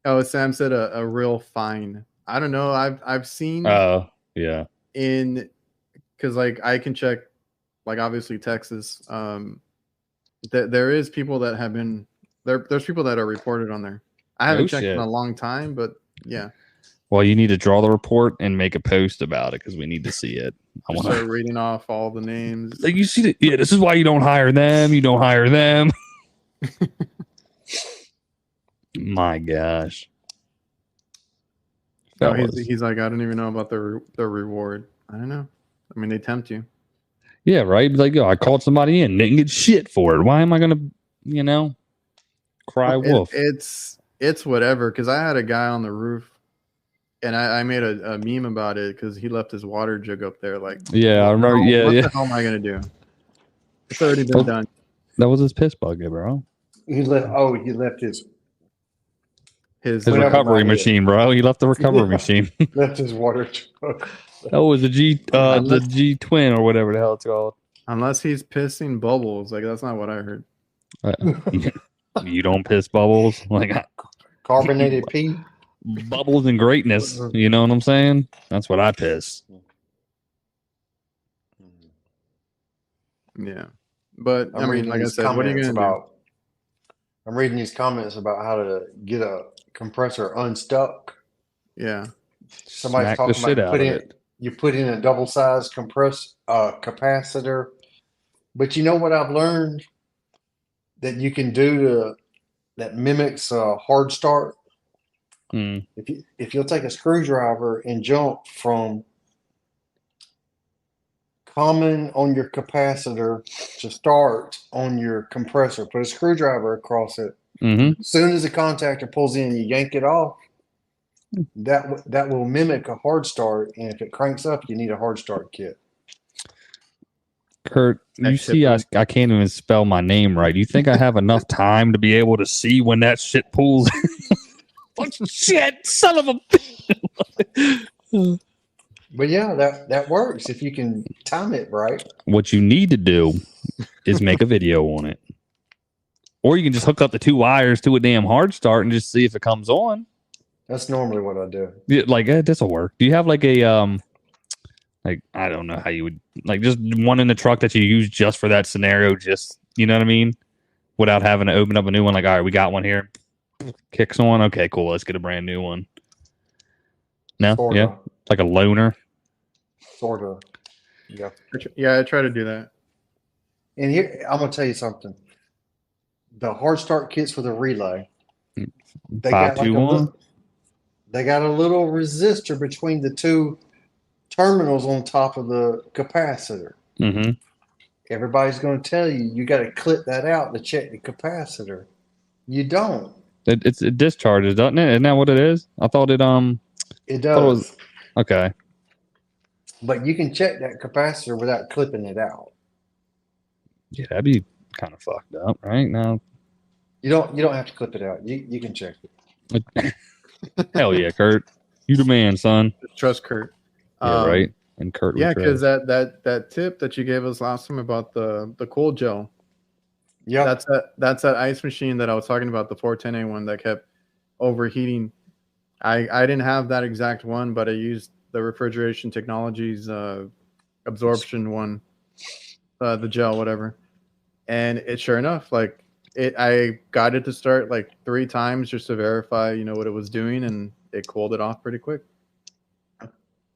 Oh, Sam said a real fine. I don't know. I've seen. Oh yeah. Because like I can check, like obviously Texas. There is people that have been there. There's people that are reported on there. I haven't checked in a long time, but yeah. Well, you need to draw the report and make a post about it because we need to see it. I want to start reading off all the names. Like you see, this is why you don't hire them. You don't hire them. My gosh. No, he's like, I don't even know about the reward. I don't know. I mean, they tempt you. Yeah, right. Like, I called somebody in, didn't get shit for it. Why am I gonna, cry wolf? It's whatever. Because I had a guy on the roof, and I made a meme about it because he left his water jug up there. Like, yeah, I remember. What the hell am I gonna do? It's already been done. That was his piss bucket, bro. He left his recovery machine, bro. He left the recovery machine. Left his water jug. That was the G twin or whatever the hell it's called. Unless he's pissing bubbles, like that's not what I heard. You don't piss bubbles, like carbonated pee. Bubbles and greatness. You know what I'm saying? That's what I piss. Yeah, but I mean, like I said, what are you gonna do? I'm reading these comments about how to get a compressor unstuck. Yeah, somebody's talking about you put in a double-sized capacitor. But you know what I've learned that you can do that mimics a hard start? If you'll take a screwdriver and jump from common on your capacitor to start on your compressor, put a screwdriver across it. Mm-hmm. As soon as the contactor pulls in, you yank it off. That will mimic a hard start, and if it cranks up, you need a hard start kit. Kurt, you see, I can't even spell my name right. You think I have enough time to be able to see when that shit pulls? Shit, son of a. But yeah, that works if you can time it right. What you need to do is make a video on it, or you can just hook up the 2 wires to a damn hard start and just see if it comes on. That's normally what I do. Yeah, like this will work. Do you have like a like I don't know how you would like just one in the truck that you use just for that scenario? Just you know what I mean, without having to open up a new one. Like all right, we got one here. Kicks on. Okay, cool. Let's get a brand new one. No, sorta. Yeah, like a loaner. Sort of. Yeah. Yeah, I try to do that. And here I'm gonna tell you something. The hard start kits for the relay. They got a little resistor between the 2 terminals on top of the capacitor. Mm-hmm. Everybody's going to tell you got to clip that out to check the capacitor. You don't. It discharges, doesn't it? Isn't that what it is? I thought it It does. Okay. But you can check that capacitor without clipping it out. Yeah, that'd be kind of fucked up, right? Now you don't have to clip it out. You can check it. Hell yeah, Kurt. You the man, son. Trust Kurt. Yeah, right. And Kurt. Yeah, because that tip that you gave us last time about the cool gel. Yeah. That's that ice machine that I was talking about, the 410A one that kept overheating. I didn't have that exact one, but I used the Refrigeration Technologies absorption one, the gel, whatever. And it sure enough, like I got it to start like 3 times just to verify, what it was doing, and it cooled it off pretty quick.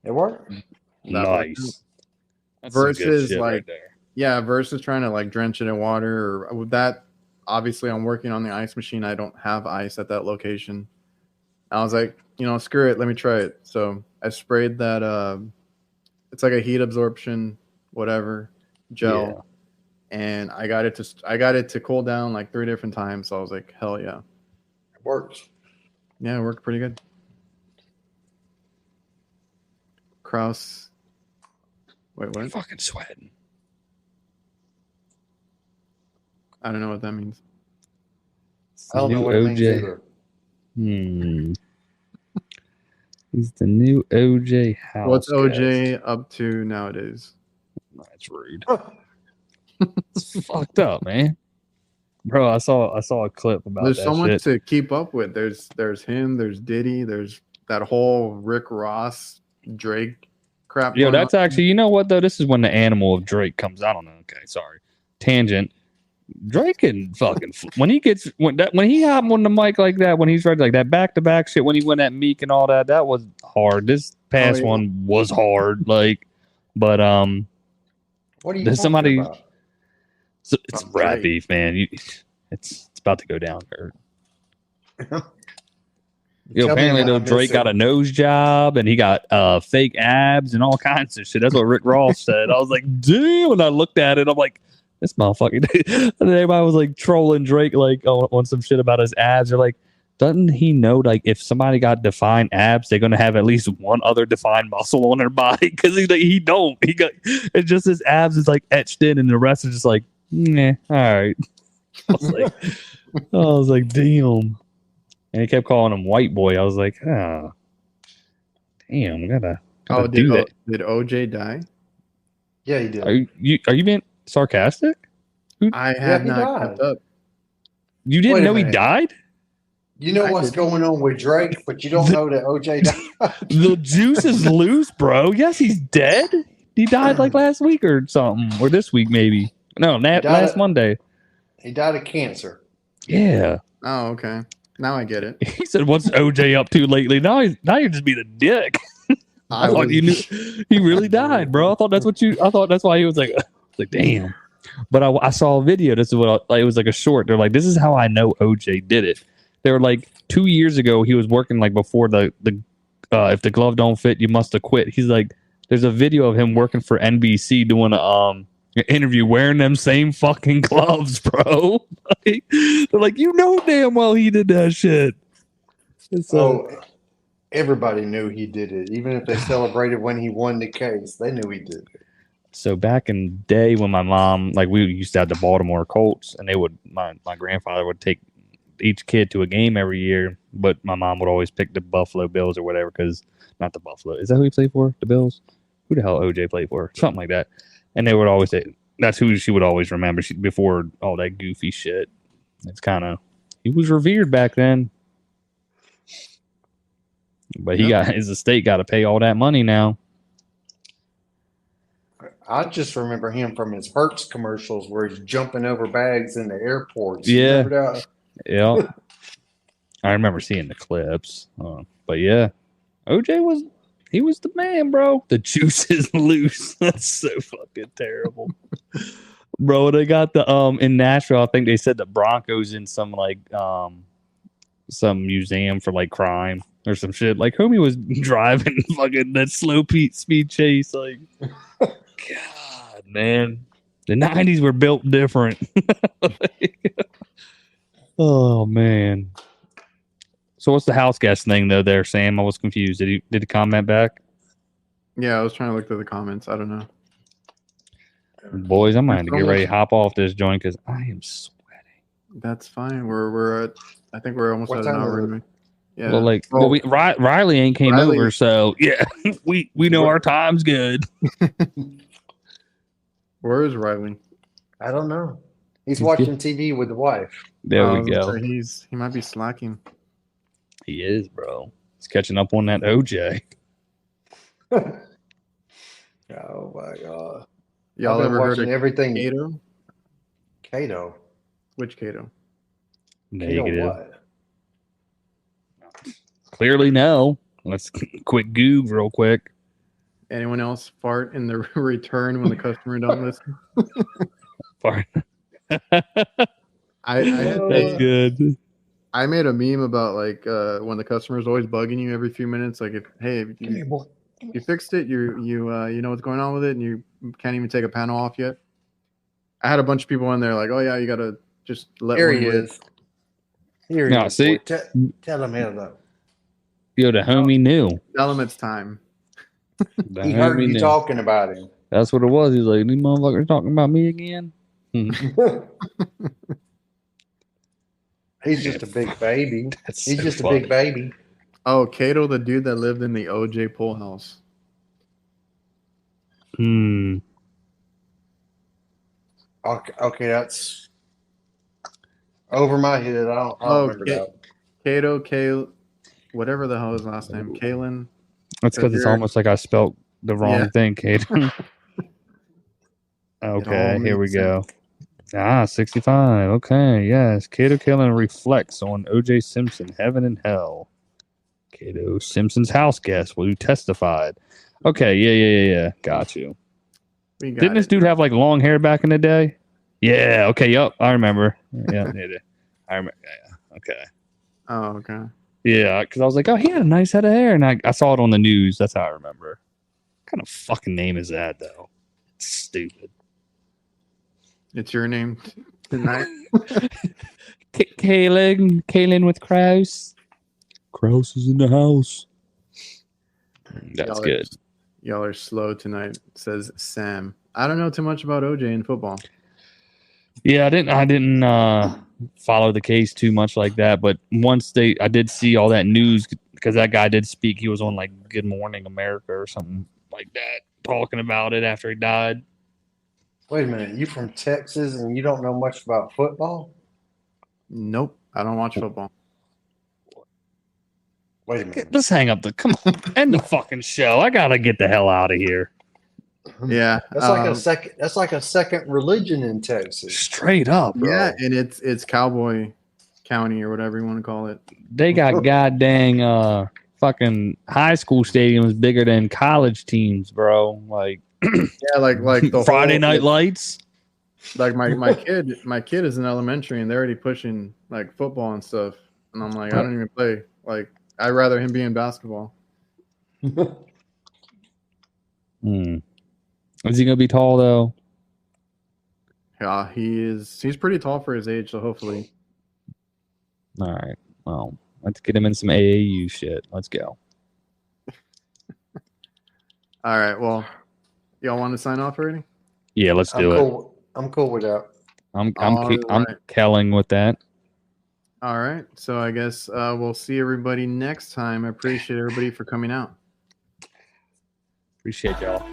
It worked. Nice. Versus like, right versus trying to like drench it in water or with that. Obviously, I'm working on the ice machine. I don't have ice at that location. I was like, screw it. Let me try it. So I sprayed that. It's like a heat absorption, whatever gel. Yeah. And I got it to cool down like 3 different times. So I was like, hell yeah. It works. Yeah, it worked pretty good. Krauss. Wait, what? I'm fucking sweating. I don't know what that means. I don't know what it means either. He's the new OJ house. What's OJ up to nowadays? That's rude. It's fucked up, man. Bro, I saw a clip about there's that so much shit. to keep up with. There's him, there's Diddy, there's that whole Rick Ross, Drake crap. Yo, that's actually, you know what though? This is when the animal of Drake comes. I don't know. Okay, sorry. Tangent. Drake can fucking when he hopped on the mic like that, when he's ready like that back-to-back shit, when he went at Meek and all that, that was hard. This past one was hard, like, but what are you talking about? It's rap beef, man. It's about to go down, Kurt. Yo, apparently though, Drake got a nose job and he got fake abs and all kinds of shit. That's what Rick Ross said. I was like, damn, and I looked at it, I'm like, this motherfucker. And everybody was like trolling Drake like on some shit about his abs. They're like, doesn't he know like if somebody got defined abs, they're gonna have at least one other defined muscle on their body? Because he got it's just his abs is like etched in, and the rest is just like, nah, all right. I was like, damn. And he kept calling him white boy. I was like, oh, damn, gotta do that. Did OJ die? Yeah, he did. Are you being sarcastic? I have not kept up. You didn't know he died? You know what's going on with Drake, but you don't know that OJ died. The juice is loose, bro. Yes, he's dead. He died like last week or something, or this week maybe. No, last Monday. He died of cancer. Yeah. Oh, okay. Now I get it. He said, "What's OJ up to lately?" Now you're just being a dick. I thought you knew he really died, bro. I thought that's why he was like damn. But I saw a video. This is what it was like a short. They're like, this is how I know OJ did it. They were like 2 years ago. He was working like before the if the glove don't fit, you must have quit. He's like, there's a video of him working for NBC doing an interview wearing them same fucking gloves, bro. Like, they're like, you know damn well he did that shit. So everybody knew he did it. Even if they celebrated when he won the case, they knew he did it. So back in the day when my mom, like we used to have the Baltimore Colts, and my grandfather would take each kid to a game every year, but my mom would always pick the Buffalo Bills or whatever, because not the Buffalo. Is that who he played for? The Bills? Who the hell OJ played for? Something like that. And they would always say, that's who she would always remember before all that goofy shit. It's kind of, he was revered back then. But his estate got to pay all that money now. I just remember him from his Hertz commercials where he's jumping over bags in the airports. Yeah. Yeah. I remember seeing the clips. But yeah, OJ was the man, bro. The juice is loose. That's so fucking terrible. Bro, they got the in Nashville, I think they said the Broncos in some like some museum for like crime or some shit. Like homie was driving fucking that slow speed chase. Like, God, man. The 90s were built different. Oh man. So what's the house guest thing though there, Sam? I was confused. Did he comment back? Yeah, I was trying to look through the comments. I don't know. Boys, I'm going to get ready to hop off this joint because I am sweating. That's fine. We're at, I think we're almost at an hour. Yeah. Well, Riley ain't came over, so yeah, we know our time's good. Where is Riley? I don't know. He's watching TV with the wife. There we go. He might be slacking. He is, bro. He's catching up on that OJ. Oh my god! Y'all ever heard of everything? Cato? Which Cato? Negative. Cato what? Clearly no. Let's quick Google real quick. Anyone else fart in the return when the customer don't listen? Fart. That's good. I made a meme about like when the customer is always bugging you every few minutes. Like if you fixed it, you know what's going on with it, and you can't even take a panel off yet. I had a bunch of people in there like, oh yeah, you gotta just let. Here he is. Here he is. See, tell him hello. Yo, the homie knew. Tell him it's time. He heard you talking about him. That's what it was. He's like, these motherfuckers talking about me again. He's just a big baby. That's He's so just funny. a big baby. Oh, Cato, the dude that lived in the OJ pool house. Hmm. Okay, that's over my head. I don't remember that. Cato, whatever the hell his last name, Koolin. That's because it's almost like I spelled the wrong thing, Kate. Okay, here we go. 65. Okay, yes. Cato Koolin reflects on O.J. Simpson, Heaven and Hell. Cato Simpson's house guest who testified. Okay, yeah. Got you. Didn't this dude have like long hair back in the day? Yeah. Okay. Yep. I remember. Yeah. I remember. Yeah. Okay. Oh, okay. Yeah, because I was like, oh, he had a nice head of hair, and I saw it on the news. That's how I remember. What kind of fucking name is that, though? It's stupid. It's your name tonight. Koolin with Krauss. Krauss is in the house. That's good. Y'all are slow tonight, says Sam. I don't know too much about OJ in football. Yeah, I didn't follow the case too much like that, but I did see all that news because that guy did speak. He was on like Good Morning America or something like that, talking about it after he died. Wait a minute, you from Texas and you don't know much about football? Nope, I don't watch football. Wait a minute. Let's hang up come on, end the fucking show. I gotta get the hell out of here. Yeah, that's like a second religion in Texas. Straight up, bro. Yeah, and it's Cowboy County or whatever you want to call it. They got goddamn fucking high school stadiums bigger than college teams, bro. Like yeah, like the Friday Night Lights. Like my kid is in elementary and they're already pushing like football and stuff, and I'm like, I don't even play. Like, I'd rather him be in basketball. Is he gonna be tall though? Yeah, he's pretty tall for his age, so hopefully. All right. Well, let's get him in some AAU shit. Let's go. All right. Well, y'all want to sign off already? Yeah, let's do it. I'm cool with that. I'm Kelling with that. All right. So I guess we'll see everybody next time. I appreciate everybody for coming out. Appreciate y'all.